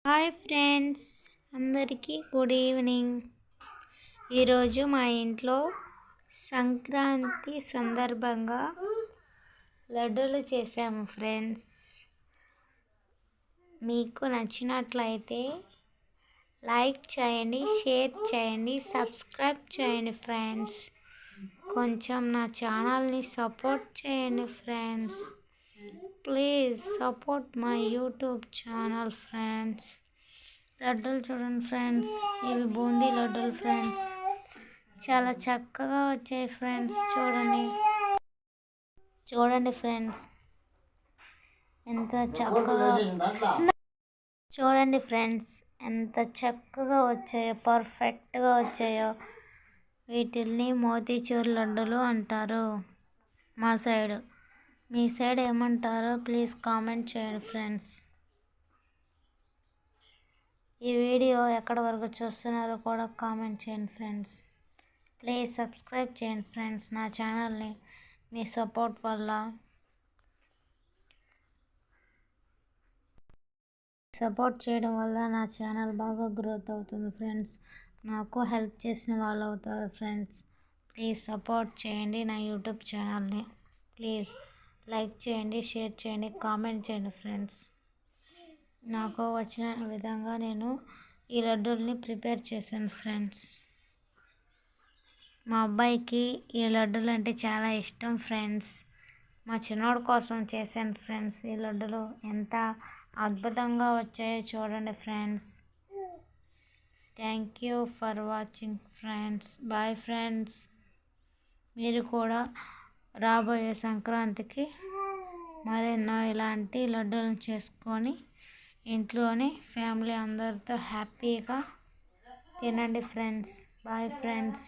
Hi friends, అందరికీ good evening. ఈరోజు మా ఇంట్లో సంక్రాంతి సందర్భంగా లడ్డూలు చేసాము ఫ్రెండ్స్. మీకు నచ్చినట్లయితే లైక్ చేయండి, షేర్ చేయండి, సబ్స్క్రైబ్ చేయండి ఫ్రెండ్స్. కొంచెం నా ఛానల్ని సపోర్ట్ చేయండి friends. Please support my YouTube channel friends. లడ్డూలు చూడండి ఫ్రెండ్స్, ఇవి బూందీ లడ్డూలు ఫ్రెండ్స్. చాలా చక్కగా వచ్చాయి ఫ్రెండ్స్. చూడండి ఫ్రెండ్స్, ఎంత చక్కగా చూడండి ఫ్రెండ్స్, ఎంత చక్కగా వచ్చాయో, పర్ఫెక్ట్గా వచ్చాయో. వీటిల్ని మోతీచూర్ లడ్డూలు అంటారు మా సైడు. మీ సైడ్ ఏమంటారో ప్లీజ్ కామెంట్ చేయండి ఫ్రెండ్స్. ఈ వీడియో ఎక్కడి వరకు చూస్తున్నారో కూడా కామెంట్ చేయండి ఫ్రెండ్స్. ప్లీజ్ సబ్స్క్రైబ్ చేయండి ఫ్రెండ్స్ నా ఛానల్ని. మీ సపోర్ట్ వల్ల సపోర్ట్ చేయడం వల్ల నా ఛానల్ బాగా గ్రోత్ అవుతుంది ఫ్రెండ్స్. నాకు హెల్ప్ చేసిన వాళ్ళు అవుతారు ఫ్రెండ్స్. ప్లీజ్ సపోర్ట్ చేయండి నా యూట్యూబ్ ఛానల్ని. ప్లీజ్ లైక్ చేయండి, షేర్ చేయండి, కామెంట్ చేయండి ఫ్రెండ్స్. నాకు వచ్చిన విధంగా నేను ఈ లడ్డూల్ని ప్రిపేర్ చేశాను ఫ్రెండ్స్. మా అబ్బాయికి ఈ లడ్డూలు అంటే చాలా ఇష్టం ఫ్రెండ్స్. మా చిన్నోడు కోసం చేశాను ఫ్రెండ్స్. ఈ లడ్డూలు ఎంత అద్భుతంగా వచ్చాయో చూడండి friends. Thank you for watching friends. Bye friends. మీరు కూడా రాబోయే సంక్రాంతికి మరెన్నో ఇలాంటి లడ్డూలను చేసుకొని ఇంట్లోనే ఫ్యామిలీ అందరితో హ్యాపీగా తినండి ఫ్రెండ్స్. Bye friends.